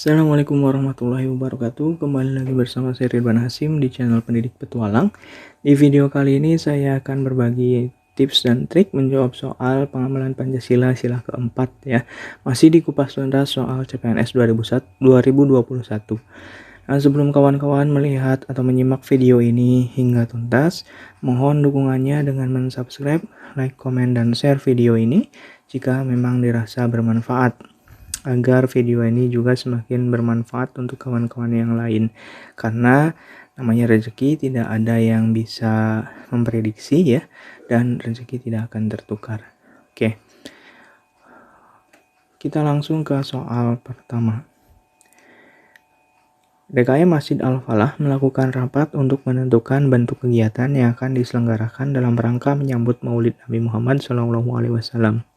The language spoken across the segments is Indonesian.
Assalamualaikum warahmatullahi wabarakatuh. Kembali lagi bersama saya Ridwan Hasim di channel Pendidik Petualang. Di video kali ini saya akan berbagi tips dan trik menjawab soal pengamalan Pancasila sila keempat ya. Masih di kupas tuntas soal CPNS 2021. Nah, sebelum kawan-kawan melihat atau menyimak video ini hingga tuntas, mohon dukungannya dengan mensubscribe, like, komen, dan share video ini jika memang dirasa bermanfaat, agar video ini juga semakin bermanfaat untuk kawan-kawan yang lain. Karena namanya rezeki tidak ada yang bisa memprediksi ya, dan rezeki tidak akan tertukar. Oke. Kita langsung ke soal pertama. DKM Masjid Al-Falah melakukan rapat untuk menentukan bentuk kegiatan yang akan diselenggarakan dalam rangka menyambut Maulid Nabi Muhammad SAW.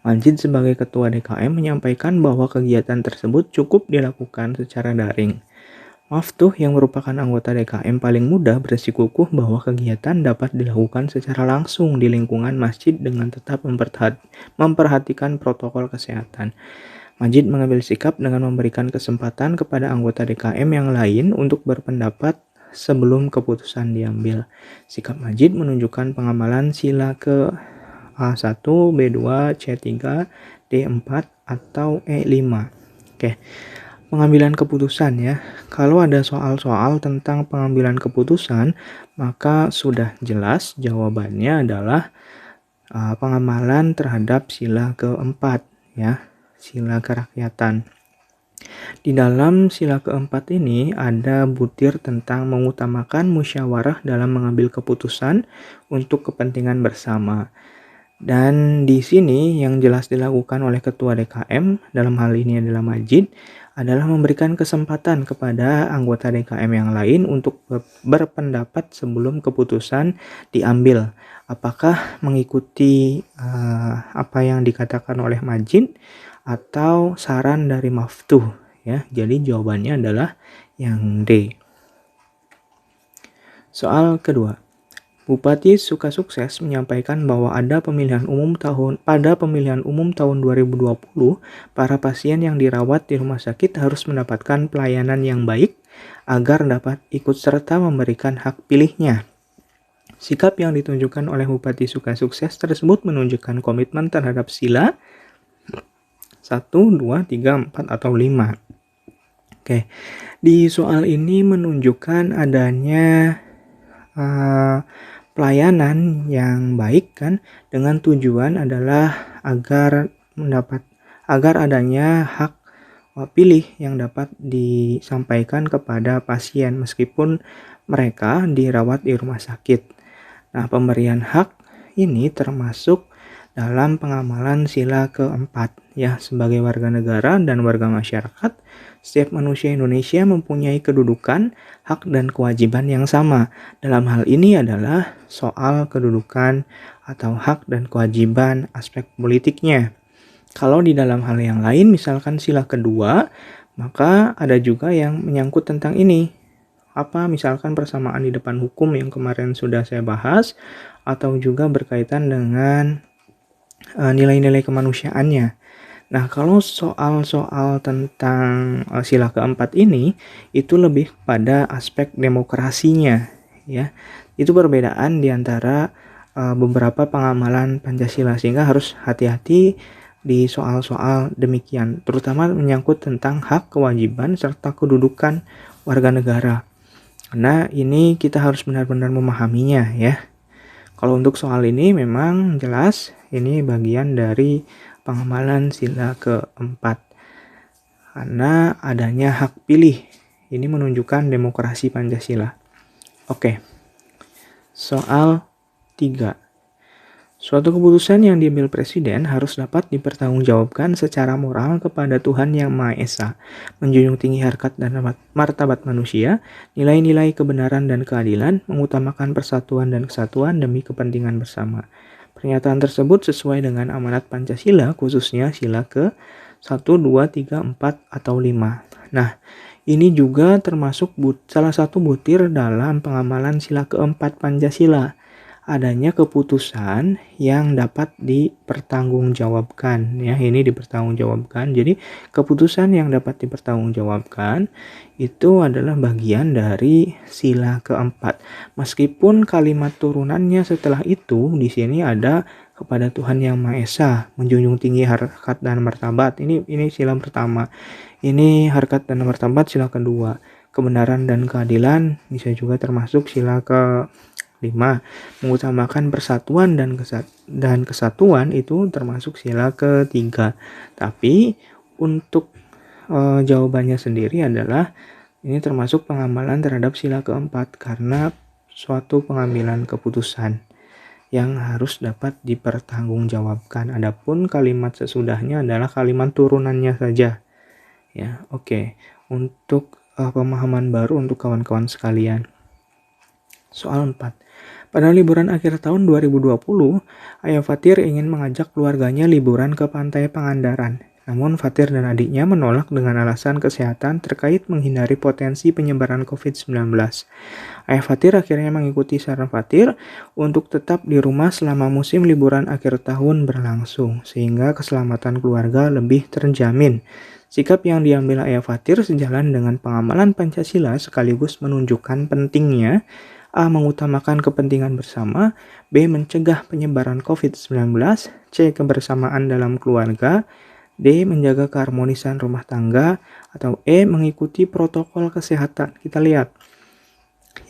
Majid sebagai ketua DKM menyampaikan bahwa kegiatan tersebut cukup dilakukan secara daring. Maftuh yang merupakan anggota DKM paling muda bersikukuh bahwa kegiatan dapat dilakukan secara langsung di lingkungan masjid dengan tetap memperhatikan protokol kesehatan. Majid mengambil sikap dengan memberikan kesempatan kepada anggota DKM yang lain untuk berpendapat sebelum keputusan diambil. Sikap Majid menunjukkan pengamalan sila ke A1, B2, C3, D4, atau E5. Oke, pengambilan keputusan ya. Kalau ada soal-soal tentang pengambilan keputusan, maka sudah jelas jawabannya adalah pengamalan terhadap sila keempat ya, sila kerakyatan. Di dalam sila keempat ini ada butir tentang mengutamakan musyawarah dalam mengambil keputusan untuk kepentingan bersama. Dan di sini yang jelas dilakukan oleh ketua DKM, dalam hal ini adalah Majid, adalah memberikan kesempatan kepada anggota DKM yang lain untuk berpendapat sebelum keputusan diambil. Apakah mengikuti apa yang dikatakan oleh Majid atau saran dari Maftuh ya. Jadi jawabannya adalah yang D. Soal kedua. Bupati Sukasukses menyampaikan bahwa pada pemilihan umum tahun 2020, para pasien yang dirawat di rumah sakit harus mendapatkan pelayanan yang baik agar dapat ikut serta memberikan hak pilihnya. Sikap yang ditunjukkan oleh Bupati Sukasukses tersebut menunjukkan komitmen terhadap sila 1, 2, 3, 4, atau 5. Oke, di soal ini menunjukkan adanya pelayanan yang baik kan, dengan tujuan adalah agar adanya hak pilih yang dapat disampaikan kepada pasien meskipun mereka dirawat di rumah sakit. Nah, pemberian hak ini termasuk dalam pengamalan sila keempat ya. Sebagai warga negara dan warga masyarakat, setiap manusia Indonesia mempunyai kedudukan, hak, dan kewajiban yang sama. Dalam hal ini adalah soal kedudukan atau hak dan kewajiban aspek politiknya. Kalau di dalam hal yang lain, misalkan sila kedua, maka ada juga yang menyangkut tentang ini. Misalkan persamaan di depan hukum yang kemarin sudah saya bahas, atau juga berkaitan dengan nilai-nilai kemanusiaannya. Nah, kalau soal-soal tentang sila keempat ini, itu lebih pada aspek demokrasinya ya. Itu perbedaan di antara beberapa pengamalan Pancasila, sehingga harus hati-hati di soal-soal demikian, terutama menyangkut tentang hak, kewajiban, serta kedudukan warga negara. Karena ini kita harus benar-benar memahaminya ya. Kalau untuk soal ini memang jelas ini bagian dari pengamalan sila keempat. Karena adanya hak pilih. Ini menunjukkan demokrasi Pancasila. Oke. Soal 3. Suatu keputusan yang diambil presiden harus dapat dipertanggungjawabkan secara moral kepada Tuhan Yang Maha Esa, menjunjung tinggi harkat dan martabat manusia, nilai-nilai kebenaran dan keadilan, mengutamakan persatuan dan kesatuan demi kepentingan bersama. Pernyataan tersebut sesuai dengan amanat Pancasila, khususnya sila ke 1, 2, 3, 4, atau 5. Nah, ini juga termasuk salah satu butir dalam pengamalan sila keempat Pancasila. adanya keputusan yang dapat dipertanggungjawabkan, ya. Ini dipertanggungjawabkan. Jadi keputusan yang dapat dipertanggungjawabkan itu adalah bagian dari sila keempat. Meskipun kalimat turunannya setelah itu di sini ada kepada Tuhan Yang Maha Esa, menjunjung tinggi harkat dan martabat. Ini sila pertama. Ini harkat dan martabat sila kedua. Kebenaran dan keadilan bisa juga termasuk sila ke 5. Mengutamakan persatuan dan kesatuan itu termasuk sila ketiga. Tapi untuk jawabannya sendiri adalah ini termasuk pengamalan terhadap sila keempat karena suatu pengambilan keputusan yang harus dapat dipertanggungjawabkan. Adapun kalimat sesudahnya adalah kalimat turunannya saja. Ya, oke. Untuk pemahaman baru untuk kawan-kawan sekalian. Soal 4. Pada liburan akhir tahun 2020, Ayah Fatir ingin mengajak keluarganya liburan ke pantai Pangandaran. Namun Fatir dan adiknya menolak dengan alasan kesehatan terkait menghindari potensi penyebaran COVID-19. Ayah Fatir akhirnya mengikuti saran Fatir untuk tetap di rumah selama musim liburan akhir tahun berlangsung, sehingga keselamatan keluarga lebih terjamin. Sikap yang diambil Ayah Fatir sejalan dengan pengamalan Pancasila sekaligus menunjukkan pentingnya A. Mengutamakan kepentingan bersama, B. Mencegah penyebaran COVID-19, C. Kebersamaan dalam keluarga, D. Menjaga keharmonisan rumah tangga, atau E. Mengikuti protokol kesehatan. Kita lihat.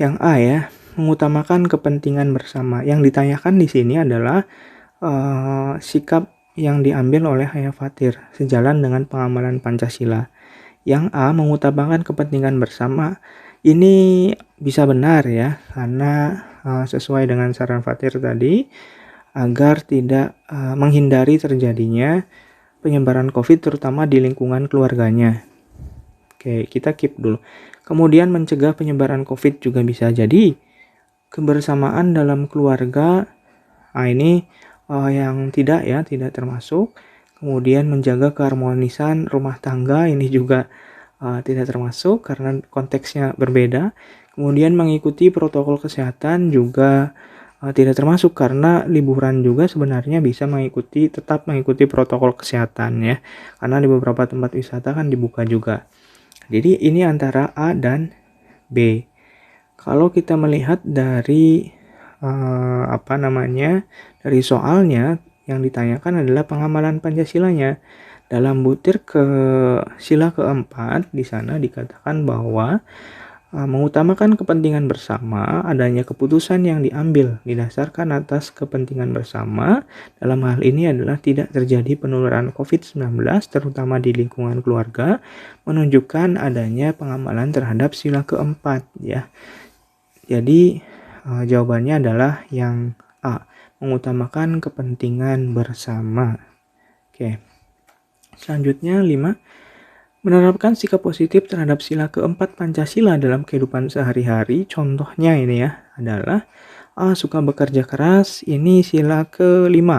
Yang A ya, mengutamakan kepentingan bersama. Yang ditanyakan di sini adalah sikap yang diambil oleh Ayah Fatir sejalan dengan pengamalan Pancasila. Yang A. Mengutamakan kepentingan bersama. Ini bisa benar ya, karena sesuai dengan saran Fatir tadi, agar tidak menghindari terjadinya penyebaran COVID terutama di lingkungan keluarganya. Oke, kita keep dulu. Kemudian mencegah penyebaran COVID juga bisa jadi kebersamaan dalam keluarga. Ini yang tidak termasuk. Kemudian menjaga keharmonisan rumah tangga, ini juga tidak termasuk karena konteksnya berbeda. Kemudian mengikuti protokol kesehatan juga tidak termasuk karena liburan juga sebenarnya bisa tetap mengikuti protokol kesehatan ya. Karena di beberapa tempat wisata kan dibuka juga. Jadi ini antara A dan B. Kalau kita melihat dari dari soalnya yang ditanyakan adalah pengamalan Pancasilanya. Dalam butir ke sila keempat di sana dikatakan bahwa mengutamakan kepentingan bersama, adanya keputusan yang diambil didasarkan atas kepentingan bersama. Dalam hal ini adalah tidak terjadi penularan COVID-19 terutama di lingkungan keluarga, menunjukkan adanya pengamalan terhadap sila keempat ya. Jadi jawabannya adalah yang A, mengutamakan kepentingan bersama. Oke. Selanjutnya 5. Menerapkan sikap positif terhadap sila keempat Pancasila dalam kehidupan sehari-hari. Contohnya ini ya adalah A. Suka bekerja keras, ini sila ke-5.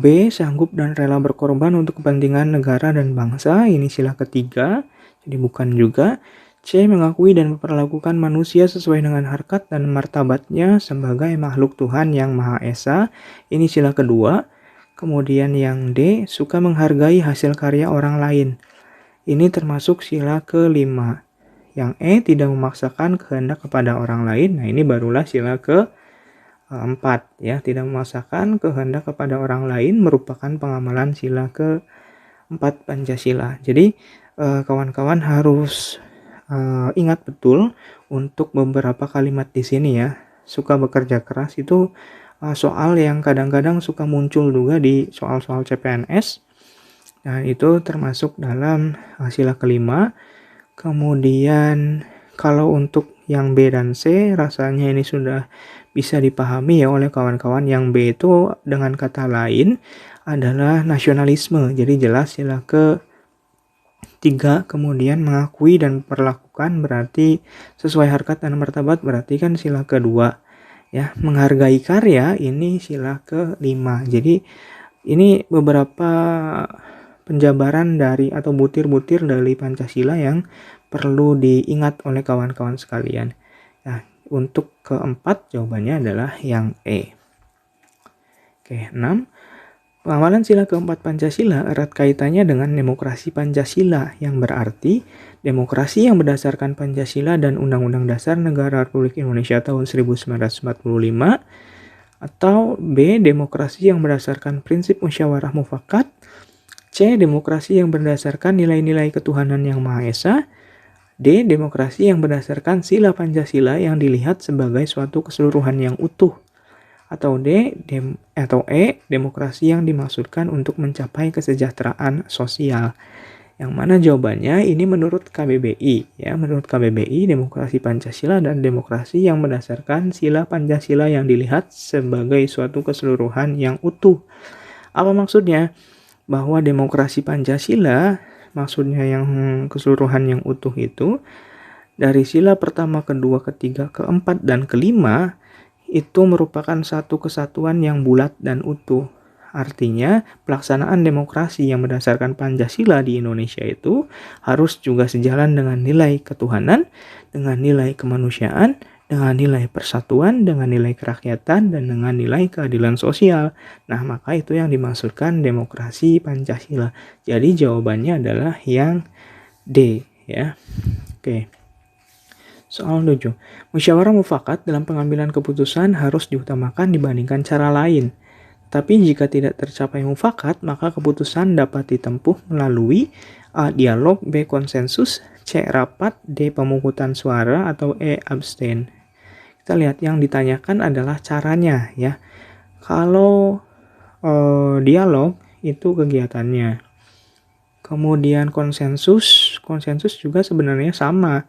B. Sanggup dan rela berkorban untuk kepentingan negara dan bangsa, ini sila ke-3. Jadi bukan juga. C. Mengakui dan memperlakukan manusia sesuai dengan harkat dan martabatnya sebagai makhluk Tuhan Yang Maha Esa, ini sila kedua. Kemudian yang D, suka menghargai hasil karya orang lain. Ini termasuk sila ke-5. Yang E, tidak memaksakan kehendak kepada orang lain. Nah, ini barulah sila ke-4 ya, tidak memaksakan kehendak kepada orang lain merupakan pengamalan sila ke-4 Pancasila. Jadi kawan-kawan harus ingat betul untuk beberapa kalimat di sini ya. Suka bekerja keras itu soal yang kadang-kadang suka muncul juga di soal-soal CPNS. Nah, itu termasuk dalam sila ke-5. Kemudian kalau untuk yang B dan C rasanya ini sudah bisa dipahami ya oleh kawan-kawan. Yang B itu dengan kata lain adalah nasionalisme. Jadi jelas sila ke-3. Kemudian mengakui dan memperlakukan berarti sesuai harkat dan martabat berarti kan sila ke-2. Ya, menghargai karya ini sila ke-5. Jadi ini beberapa penjabaran dari atau butir-butir dari Pancasila yang perlu diingat oleh kawan-kawan sekalian. Nah, untuk keempat jawabannya adalah yang E. Oke, 6. Pengamalan sila keempat Pancasila erat kaitannya dengan demokrasi Pancasila, yang berarti demokrasi yang berdasarkan Pancasila dan Undang-Undang Dasar Negara Republik Indonesia tahun 1945, atau B. Demokrasi yang berdasarkan prinsip musyawarah mufakat, C. Demokrasi yang berdasarkan nilai-nilai ketuhanan yang Maha Esa, D. Demokrasi yang berdasarkan sila Pancasila yang dilihat sebagai suatu keseluruhan yang utuh, atau atau E. Demokrasi yang dimaksudkan untuk mencapai kesejahteraan sosial. Yang mana jawabannya ini menurut KBBI, ya. Menurut KBBI, demokrasi Pancasila dan demokrasi yang berdasarkan sila Pancasila yang dilihat sebagai suatu keseluruhan yang utuh. Apa maksudnya? Bahwa demokrasi Pancasila, maksudnya yang keseluruhan yang utuh itu, dari sila pertama, kedua, ketiga, keempat, dan kelima, itu merupakan satu kesatuan yang bulat dan utuh. Artinya, pelaksanaan demokrasi yang berdasarkan Pancasila di Indonesia itu harus juga sejalan dengan nilai ketuhanan, dengan nilai kemanusiaan, dengan nilai persatuan, dengan nilai kerakyatan, dan dengan nilai keadilan sosial. Nah, maka itu yang dimaksudkan demokrasi Pancasila. Jadi jawabannya adalah yang D, ya. Oke. Soal 7. Musyawarah mufakat dalam pengambilan keputusan harus diutamakan dibandingkan cara lain. Tapi jika tidak tercapai mufakat, maka keputusan dapat ditempuh melalui A. Dialog, B. Konsensus, C. Rapat, D. Pemungutan suara, atau E. Abstain. Kita lihat yang ditanyakan adalah caranya, ya. Kalau dialog itu kegiatannya. Kemudian konsensus juga sebenarnya sama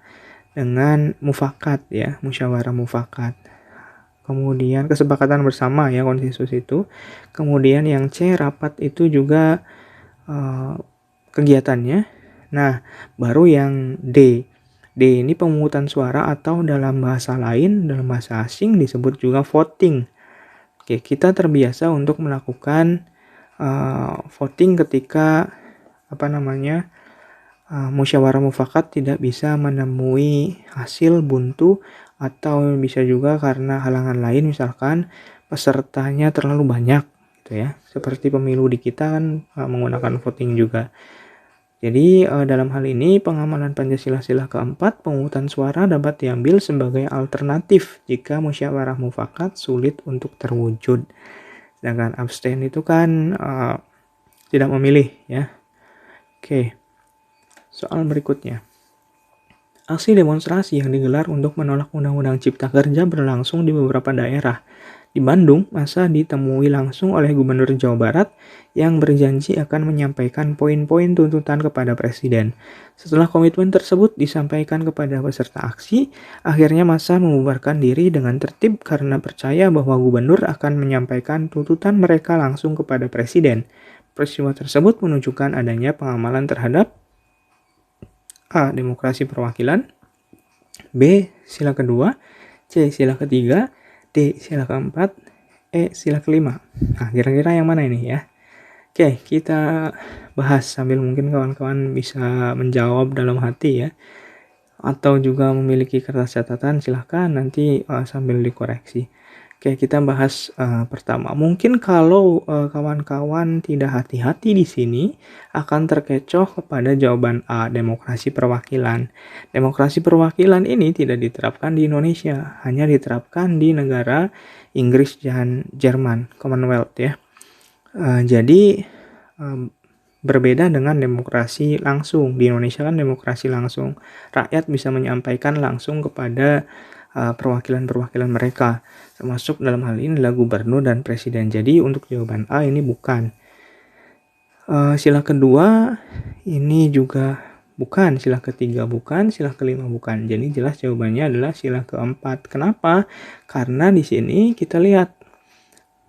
dengan mufakat, ya, musyawarah mufakat. Kemudian kesepakatan bersama, ya, konsensus itu. Kemudian yang C, rapat, itu juga kegiatannya. Nah, baru yang D. D ini pemungutan suara, atau dalam bahasa lain, dalam bahasa asing disebut juga voting. Oke, kita terbiasa untuk melakukan voting ketika musyawarah mufakat tidak bisa menemui hasil buntu, atau bisa juga karena halangan lain, misalkan pesertanya terlalu banyak, gitu ya. Seperti pemilu di kita kan menggunakan voting juga. Jadi dalam hal ini pengamalan Pancasila sila keempat, pemungutan suara dapat diambil sebagai alternatif jika musyawarah mufakat sulit untuk terwujud. Sedangkan abstain itu kan tidak memilih, ya. Oke. Soal berikutnya. Aksi demonstrasi yang digelar untuk menolak Undang-Undang Cipta Kerja berlangsung di beberapa daerah. Di Bandung, massa ditemui langsung oleh Gubernur Jawa Barat yang berjanji akan menyampaikan poin-poin tuntutan kepada Presiden. Setelah komitmen tersebut disampaikan kepada peserta aksi, akhirnya massa membubarkan diri dengan tertib karena percaya bahwa Gubernur akan menyampaikan tuntutan mereka langsung kepada Presiden. Peristiwa tersebut menunjukkan adanya pengamalan terhadap A. Demokrasi perwakilan, B. Sila kedua, C. Sila ketiga, D. Sila keempat, E. Sila kelima. Nah, kira-kira yang mana ini, ya? Oke, kita bahas sambil mungkin kawan-kawan bisa menjawab dalam hati, ya. Atau juga memiliki kertas catatan, silahkan nanti sambil dikoreksi. Oke, kita bahas pertama. Mungkin kalau kawan-kawan tidak hati-hati di sini akan terkecoh kepada jawaban A, demokrasi perwakilan. Demokrasi perwakilan ini tidak diterapkan di Indonesia, hanya diterapkan di negara Inggris dan Jerman, Commonwealth, ya. Jadi berbeda dengan demokrasi langsung. Di Indonesia kan demokrasi langsung. Rakyat bisa menyampaikan langsung kepada perwakilan-perwakilan mereka, termasuk dalam hal ini adalah gubernur dan presiden. Jadi untuk jawaban A ini bukan. Sila kedua ini juga bukan, sila ketiga bukan, sila kelima bukan. Jadi jelas jawabannya adalah sila keempat. Kenapa? Karena di sini kita lihat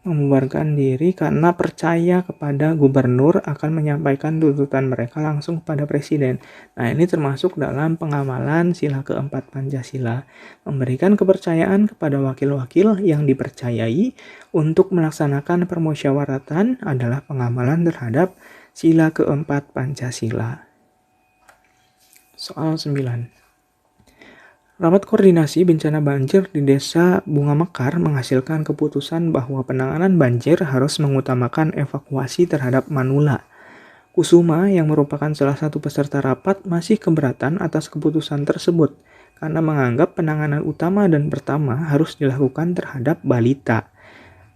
membubarkan diri karena percaya kepada gubernur akan menyampaikan tuntutan mereka langsung kepada presiden. Nah, ini termasuk dalam pengamalan sila keempat Pancasila, memberikan kepercayaan kepada wakil-wakil yang dipercayai untuk melaksanakan permusyawaratan adalah pengamalan terhadap sila keempat Pancasila. Soal 9. Rapat koordinasi bencana banjir di Desa Bunga Mekar menghasilkan keputusan bahwa penanganan banjir harus mengutamakan evakuasi terhadap manula. Kusuma yang merupakan salah satu peserta rapat masih keberatan atas keputusan tersebut karena menganggap penanganan utama dan pertama harus dilakukan terhadap balita.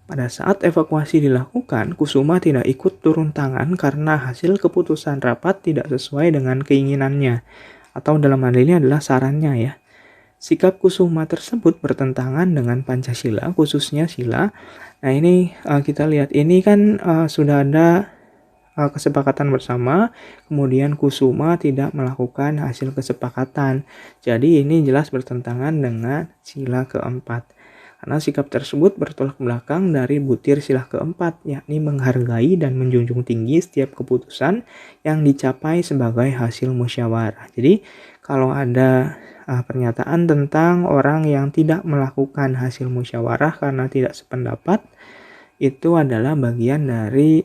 Pada saat evakuasi dilakukan, Kusuma tidak ikut turun tangan karena hasil keputusan rapat tidak sesuai dengan keinginannya, atau dalam hal ini adalah sarannya ya. Sikap Kusuma tersebut bertentangan dengan Pancasila, khususnya sila. Nah ini kita lihat, ini kan sudah ada kesepakatan bersama, kemudian Kusuma tidak melakukan hasil kesepakatan. Jadi ini jelas bertentangan dengan sila keempat. Karena sikap tersebut bertolak belakang dari butir sila keempat, yakni menghargai dan menjunjung tinggi setiap keputusan yang dicapai sebagai hasil musyawarah. Jadi kalau ada pernyataan tentang orang yang tidak melakukan hasil musyawarah karena tidak sependapat, itu adalah bagian dari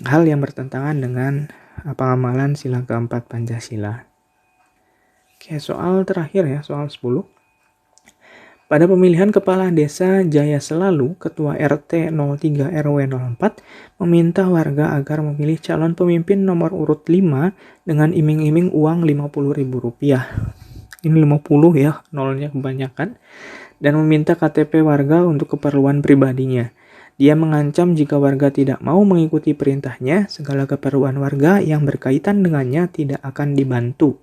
hal yang bertentangan dengan pengamalan sila keempat Pancasila. Oke, soal terakhir ya, soal 10. Pada pemilihan Kepala Desa Jaya Selalu, Ketua RT 03 RW 04 meminta warga agar memilih calon pemimpin nomor urut 5 dengan iming-iming uang Rp50.000. Ini 50 ya, nolnya kebanyakan. Dan meminta KTP warga untuk keperluan pribadinya. Dia mengancam jika warga tidak mau mengikuti perintahnya, segala keperluan warga yang berkaitan dengannya tidak akan dibantu.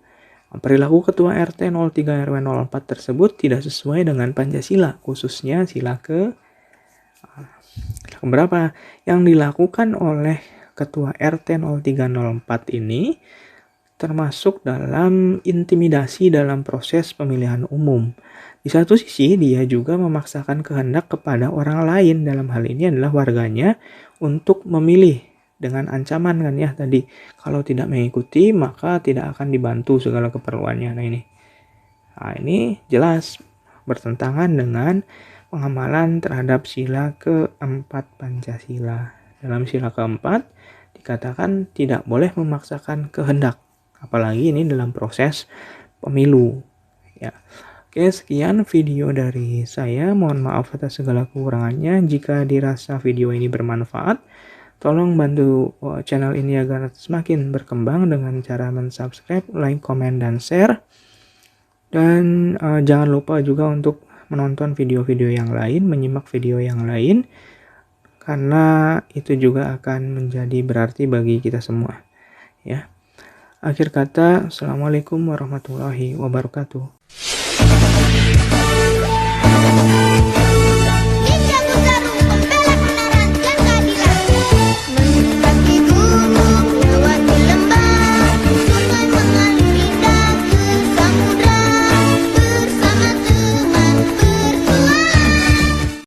Perilaku Ketua RT 03 RW 04 tersebut tidak sesuai dengan Pancasila, khususnya sila keberapa yang dilakukan oleh Ketua RT 03 04 ini termasuk dalam intimidasi dalam proses pemilihan umum. Di satu sisi, dia juga memaksakan kehendak kepada orang lain, dalam hal ini adalah warganya, untuk memilih dengan ancaman kan ya tadi, kalau tidak mengikuti maka tidak akan dibantu segala keperluannya. Nah ini jelas bertentangan dengan pengamalan terhadap sila keempat Pancasila. Dalam sila keempat dikatakan tidak boleh memaksakan kehendak, apalagi ini dalam proses pemilu ya. Oke, sekian video dari saya. Mohon maaf atas segala kekurangannya. Jika dirasa video ini bermanfaat, tolong bantu channel ini agar semakin berkembang dengan cara mensubscribe, like, komen, dan share. Dan jangan lupa juga untuk menonton video-video yang lain, menyimak video yang lain, karena itu juga akan menjadi berarti bagi kita semua. Ya. Akhir kata, Assalamualaikum warahmatullahi wabarakatuh.